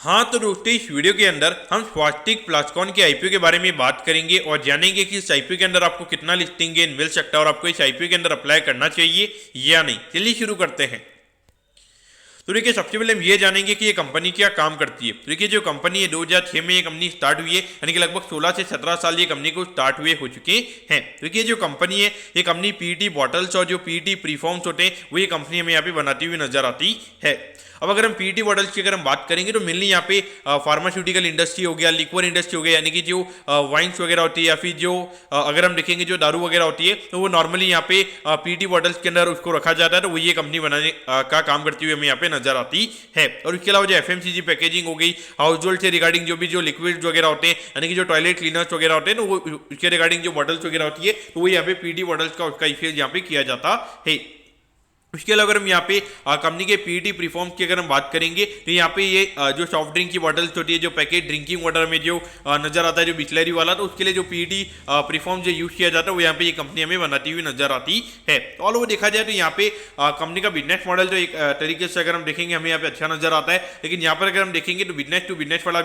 हाँ तो दोस्तों, इस वीडियो के अंदर हम स्वास्तिक प्लास्कॉन के आईपीओ के बारे में बात करेंगे और जानेंगे कि इस आईपीओ के अंदर आपको कितना लिस्टिंग गेन मिल सकता है और आपको इस आईपीओ के अंदर अप्लाई करना चाहिए या नहीं। चलिए शुरू करते हैं। तो देखिए, सबसे पहले हम ये जानेंगे कि ये कंपनी क्या काम करती है। तो देखिए, जो कंपनी है 2006 में ये कंपनी स्टार्ट हुई है, यानी कि लगभग 16 से 17 साल ये कंपनी को स्टार्ट हुए हो चुके हैं। देखिए, जो कंपनी है ये कंपनी पीईटी बॉटल्स और जो पीईटी प्रीफॉर्म्स होते हैं वो ये कंपनी हमें यहाँ पे बनाती हुई नजर आती है। अब अगर हम पीईटी बॉटल्स की अगर हम बात करेंगे तो मेनली यहाँ पे फार्मास्यूटिकल इंडस्ट्री हो गया, लिक्वर इंडस्ट्री हो गया, यानी कि जो वाइन्स वगैरह होती है या फिर जो अगर हम देखेंगे जो दारू वगैरह होती है तो वो नॉर्मली यहाँ पे पीईटी बॉटल्स के अंदर उसको रखा जाता है, तो वो ये कंपनी बनाने का काम करती हुई हमें यहाँ पे नजर आती है। और इसके अलावा जो एफएमसीजी पैकेजिंग हो गई, हाउस होल्ड से रिगार्डिंग जो भी जो लिक्विड वगैरह होते हैं, यानी कि जो टॉयलेट क्लीनर्स वगैरह होते हैं, तो वो उसके रिगार्डिंग जो बॉटल्स वगैरह होती है तो वो यहाँ पे पीईटी बॉटल्स का उसका यूज यहाँ पे किया जाता है। उसके अलावा अगर हम यहाँ पे कंपनी के पीईटी प्रीफॉर्म्स की अगर हम बात करेंगे तो यहाँ पे ये जो सॉफ्ट ड्रिंक की बॉटल्स होती है, जो पैकेट ड्रिंकिंग वाटर में जो नजर आता है जो बिस्लरी वाला, तो उसके लिए जो पीईटी प्रीफॉर्म जो यूज किया जाता है वो यहाँ पे ये कंपनी हमें बनाती हुई नजर आती है। ऑल ओवर देखा जाए तो यहाँ पे कंपनी का बिजनेस मॉडल जो एक तरीके से अगर हम देखेंगे हमें यहाँ पे अच्छा नजर आता है, लेकिन यहाँ पर अगर हम देखेंगे तो बिजनेस टू बिजनेस वाला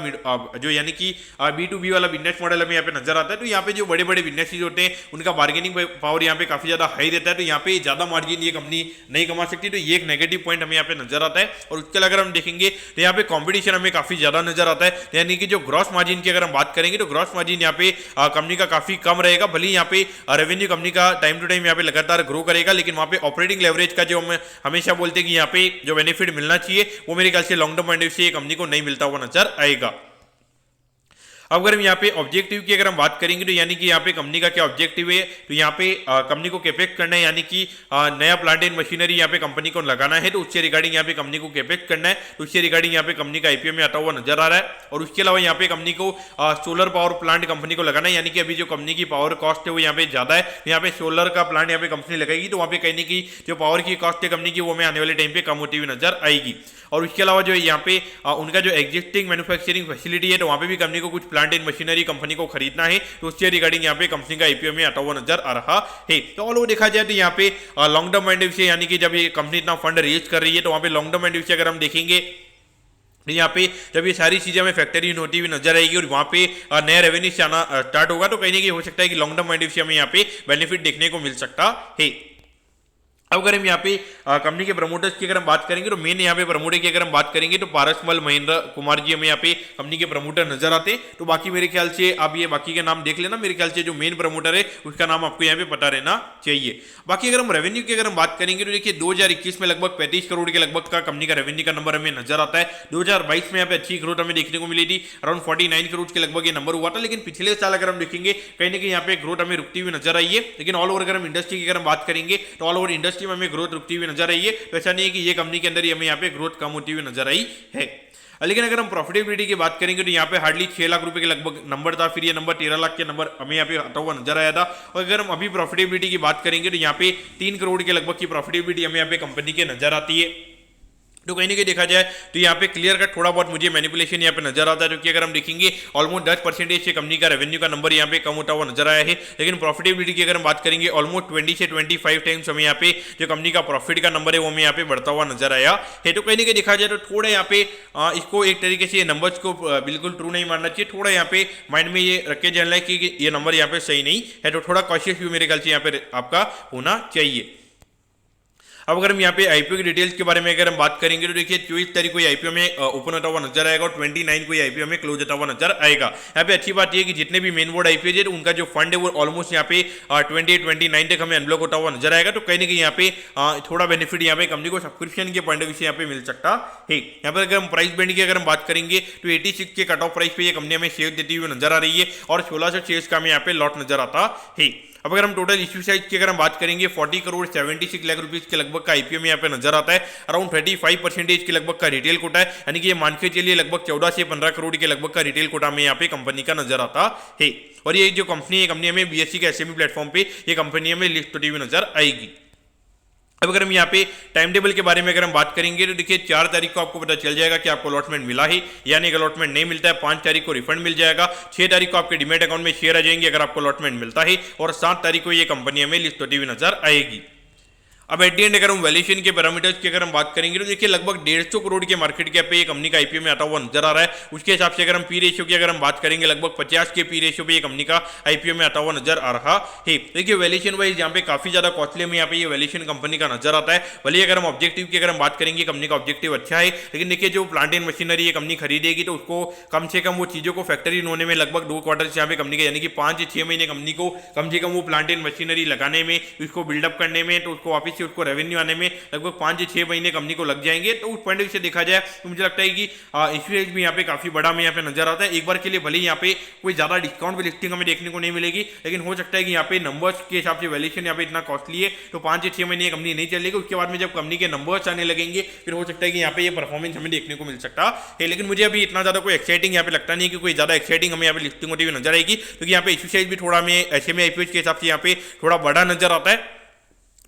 जो यानी कि B2B वाला बिजनेस मॉडल हमें यहाँ पे नजर आता है। तो यहाँ पे जो बड़े बड़े बिजनेसेस होते हैं उनका बार्गेनिंग पावर यहाँ पे काफी ज्यादा हाई रहता है, तो यहाँ पे ज्यादा मार्जिन ये कंपनी नहीं कमा सकती, तो ये एक नेगेटिव पॉइंट हमें यहाँ पे नजर आता है। और उसके अलावा अगर हम देखेंगे तो यहाँ पे कंपटीशन हमें काफी ज्यादा नजर आता है, यानी कि जो ग्रॉस मार्जिन की अगर हम बात करेंगे तो ग्रॉस मार्जिन यहाँ पे कंपनी का काफी कम रहेगा। भले यहाँ पे रेवेन्यू कंपनी का टाइम टू टाइम यहाँ पे लगातार ग्रो करेगा, लेकिन वहाँ पे ऑपरेटिंग लेवरेज का जो हम हमेशा बोलते हैं कि यहाँ पे जो बेनिफिट मिलना चाहिए वो मेरे ख्याल से long term point of view से कंपनी को नहीं मिलता हुआ नजर आएगा। अब अगर हम यहाँ पे ऑब्जेक्टिव की अगर हम बात करेंगे तो यानी कि यहाँ पे कंपनी का क्या ऑब्जेक्टिव है, तो यहाँ पे कंपनी को कैपेक्स करना है, यानी कि नया प्लांट एंड मशीनरी यहाँ पे कंपनी को लगाना है, तो उससे रिगार्डिंग यहाँ पे कंपनी को कैपेक्स करना है, तो उससे रिगार्डिंग यहाँ पे कंपनी का आईपीओ में आता हुआ नजर आ रहा है। और उसके अलावा यहाँ पे कंपनी को सोलर पावर प्लांट कंपनी को लगाना है, यानी कि अभी जो कंपनी की पावर कॉस्ट है वो यहाँ पे ज्यादा है, यहाँ पे सोलर का प्लांट यहाँ पे कंपनी लगाएगी, तो वहाँ पे कहने की जो पावर की कॉस्ट है कंपनी की वो हमें आने वाले टाइम पे कम होती हुई नजर आएगी। और उसके अलावा जो यहाँ पे उनका जो एग्जिस्टिंग मैन्युफैक्चरिंग फैसिलिटी है तो वहाँ पे भी कंपनी को कुछ प्लांट एंड मशीनरी कंपनी को खरीदना है, तो उससे रिगार्डिंग यहाँ पे कंपनी का आईपीओ में आता हुआ नजर आ रहा है। तो ऑल ओवर देखा जाए तो यहाँ पे long term point of view से, यानी कि जब ये कंपनी इतना फंड रेज कर रही है तो वहाँ पे long term point of view से अगर हम देखेंगे यहाँ पे जब ये सारी चीजें हमें फैक्टरी इन होती हुई नजर आएगी और वहाँ पे नया रेवेन्यू से आना स्टार्ट होगा, तो कहीं ना कहीं हो सकता है कि long term point of view से हमें यहाँ पे बेनिफिट देखने को मिल सकता है। अब अगर हम यहाँ पे कंपनी के प्रमोटर्स की अगर हम बात करेंगे तो मेन यहाँ पे प्रमोटर की अगर हम बात करेंगे तो पारसमल महेंद्र कुमार जी हमें यहाँ पे कंपनी के प्रमोटर नजर आते हैं। तो बाकी मेरे ख्याल से आप ये बाकी के नाम देख लेना, मेरे ख्याल से जो मेन प्रमोटर है उसका नाम आपको यहाँ पे पता रहना चाहिए। बाकी अगर हम रेवेन्यू की अगर हम बात करेंगे तो देखिए 2021 में लगभग 35 करोड़ के लगभग का कंपनी का रेवेन्यू का नंबर हमें नजर आता है। 2022 में यहाँ पे अच्छी ग्रोथ हमें देखने को मिली थी, अराउंड 49 करोड़ के लगभग ये नंबर हुआ था, लेकिन पिछले साल अगर हम देखेंगे कहीं ना कहीं यहाँ पे ग्रोथ हमें रुकती हुई नजर आई है। लेकिन ऑल ओवर अगर हम इंडस्ट्री की अगर हम बात करेंगे तो ऑल ओवर इंडस्ट्री में हमें ग्रोथ रुकती नजर आई है, तो ऐसा नहीं है कि ये कंपनी के अंदर ही हमें यहाँ पे ग्रोथ कम होती हुई नजर आई है। लेकिन अगर हम प्रॉफिटेबिलिटी की बात करेंगे तो यहाँ पे हार्डली 6 लाख रुपए के लगभग नंबर था, फिर ये नंबर 13 लाख के नंबर हमें यहाँ पे आता हुआ नजर आया था। और अगर हम अभी प्रॉफिटेबिलिटी की बात करेंगे तो यहाँ पे 3 करोड़ के लगभग की प्रॉफिटेबिलिटी हमें यहाँ पे कंपनी के नजर आती है। तो कहीं ना कहीं देखा जाए तो यहाँ पे क्लियर कट थोड़ा बहुत मुझे मैनिपुलेशन यहाँ पे नजर आता है, क्योंकि अगर हम देखेंगे ऑलमोस्ट 10% से कंपनी का रेवेन्यू का नंबर यहाँ पे कम होता हुआ नजर आया है। लेकिन प्रॉफिटेबिलिटी की अगर हम बात करेंगे ऑलमोस्ट 20 से 25 टाइम्स हमें यहाँ पे जो कंपनी का प्रॉफिट का नंबर है वो हमें यहाँ पे बढ़ता हुआ नजर आया है। तो कहीं ना कहीं देखा जाए तो थोड़ा यहाँ पे इसको एक तरीके से ये नंबर्स को बिल्कुल ट्रू नहीं मानना चाहिए, थोड़ा यहाँ पे माइंड में ये रख के जाना है कि ये नंबर यहाँ पे सही नहीं है, तो थोड़ा कॉशियस व्यू मेरे ख्याल से यहाँ पे आपका होना चाहिए। अब अगर हम यहाँ पे आईपीओ की डिटेल्स के बारे में अगर हम बात करेंगे तो देखिए 24 तारीख को आईपीओ में ओपन होता हुआ नजर आएगा और 29 को आईपीओ में क्लोज होता हुआ नजर आएगा। यहाँ पे अच्छी बात यह है कि जितने भी मेन बोर्ड आईपीओ है तो उनका जो फंड है वो ऑलमोस्ट यहाँ पे 29 तक हमें अनब्लॉक होता हुआ नजर आएगा। तो कहीं ना कहीं यहाँ पे थोड़ा बेनिफिट यहाँ पे कंपनी को सब्सक्रिप्शन के पॉइंट ऑफ व्यू से यहाँ पे मिल सकता है। यहाँ पर अगर हम प्राइस बैंड की अगर हम बात करेंगे तो 86 के कट ऑफ प्राइस पे ये कंपनी हमें शेयर देती हुई नजर आ रही है और 1600 शेयर्स का हमें यहाँ पे लॉट नजर आता है। अब अगर हम टोटल इश्यू साइज की अगर हम बात करेंगे 40 करोड़ 76 लाख रुपीस के लगभग का आईपीओ में यहाँ पे नजर आता है। अराउंड 35% के लगभग का रिटेल कोटा है, यानी कि ये मान के चलिए लगभग 14 से 15 करोड़ के लगभग का रिटेल कोटा में यहाँ पे कंपनी का नजर आता है। और ये जो कंपनी है कंपनी हमें बीएसई के एसएमई प्लेटफॉर्म पे ये कंपनी हमें लिस्ट होती हुई नजर आएगी। अब अगर हम यहाँ पे टाइम टेबल के बारे में अगर हम बात करेंगे तो देखिए 4 तारीख को आपको पता चल जाएगा कि आपको अलॉटमेंट मिला है या नहीं। अलॉटमेंट नहीं मिलता है 5 तारीख को रिफंड मिल जाएगा, 6 तारीख को आपके डीमैट अकाउंट में शेयर आ जाएंगे अगर आपको अलॉटमेंट मिलता है, और 7 तारीख को ये कंपनी हमें लिस्ट होती हुई नजर आएगी। अब एट दी एंड अगर हम वैल्यूएशन के पैरामीटर्स की अगर हम बात करेंगे तो देखिए लगभग 150 करोड़ के मार्केट कैप पे ये कंपनी का आईपीओ में आता हुआ नजर आ रहा है। उसके हिसाब से अगर हम पी रेशियो की अगर हम बात करेंगे लगभग 50 के पी रेशियो पे ये कंपनी का आईपीओ में आता हुआ नजर आ रहा है। देखिए वैल्यूएशन वाइज यहाँ पे काफी ज्यादा कॉस्टली में यहाँ पे ये वैल्यूएशन कंपनी का नजर आता है। भले अगर हम ऑब्जेक्टिव की अगर हम बात करेंगे कंपनी का ऑब्जेक्टिव अच्छा है, लेकिन देखिए जो प्लांट एंड मशीनरी ये कंपनी खरीदेगी तो उसको कम से कम वो चीजों को फैक्ट्री होने में लगभग 2 क्वार्टर यहाँ पे कंपनी के यानी कि 5 से 6 महीने कंपनी को कम से कम वो प्लांट एंड मशीनरी लगाने में, उसको बिल्डअप करने में, तो उसको वापस से उसको रेवेन्यू आने में लगभग 5 से 6 महीने कंपनी को लग जाएंगे। तो उस पॉइंट से देखा जाए तो मुझे लगता है कि इश्यूएज भी यहाँ पे काफी बड़ा में यहाँ पे नजर आता है। एक बार के लिए भले यहाँ पे कोई ज्यादा डिस्काउंट पे लिस्टिंग हमें देखने को नहीं मिलेगी, लेकिन हो सकता है कि यहाँ पे नंबर्स के हिसाब से वैल्यूएशन यहाँ पे इतना कॉस्टली है तो 5 से 6 महीने कंपनी नहीं चलेगी। उसके बाद में जब कंपनी के नंबर्स आने लगेंगे फिर हो सकता है कि यहाँ पे ये परफॉर्मेंस हमें देखने को मिल सकता है। लेकिन मुझे अभी इतना ज्यादा कोई एक्साइटिंग यहाँ पे लगता नहीं है कि कोई ज्यादा एक्साइटिंग हमें यहाँ पे लिस्टिंग होती हुई नजर आएगी, क्योंकि यहाँ पे इश्यू साइज भी थोड़ा में ऐसे में आईपीओ के हिसाब से यहाँ पे थोड़ा बड़ा नजर आता है।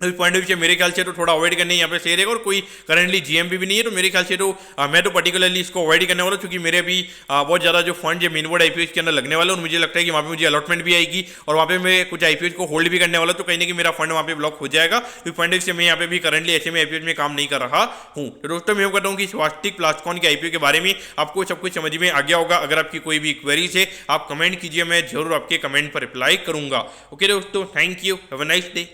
इस पॉइंट ऑफ व्यू से मेरे ख्याल से तो थोड़ा अवॉइड करने यहाँ पे सही रहेगा। और कोई करंटली जीएमपी भी नहीं है तो मेरे ख्याल से तो मैं तो पर्टिकुलरली इसको अवॉइड करने वाला, क्योंकि मेरे भी बहुत ज़्यादा जो फंड है मेन बोर्ड आईपीओ के अंदर लगने वाला है और मुझे लगता है कि वहाँ पे मुझे अलॉटमेंट भी आएगी और वहाँ पे मैं कुछ आईपीओ को होल्ड भी करने वाला, तो कहीं ना कहीं मेरा फंड वहाँ पे ब्लॉक हो जाएगा। तो इस पॉइंट ऑफ व्यू से मैं यहाँ पे भी करंटली ऐसे में आईपीओ में काम नहीं कर रहा हूँ। तो दोस्तों मैं कहता हूँ कि स्वास्तिक प्लास्टकॉन के आईपीओ के बारे में आपको सब कुछ समझ में आ गया होगा। अगर आपकी कोई भी क्वेरीज है आप कमेंट कीजिए, मैं जरूर आपके कमेंट पर रिप्लाई करूंगा। ओके दोस्तों, thank you, have a nice day.